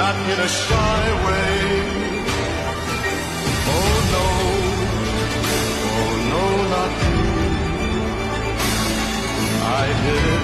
not in a shy way. Oh no, not you. I did it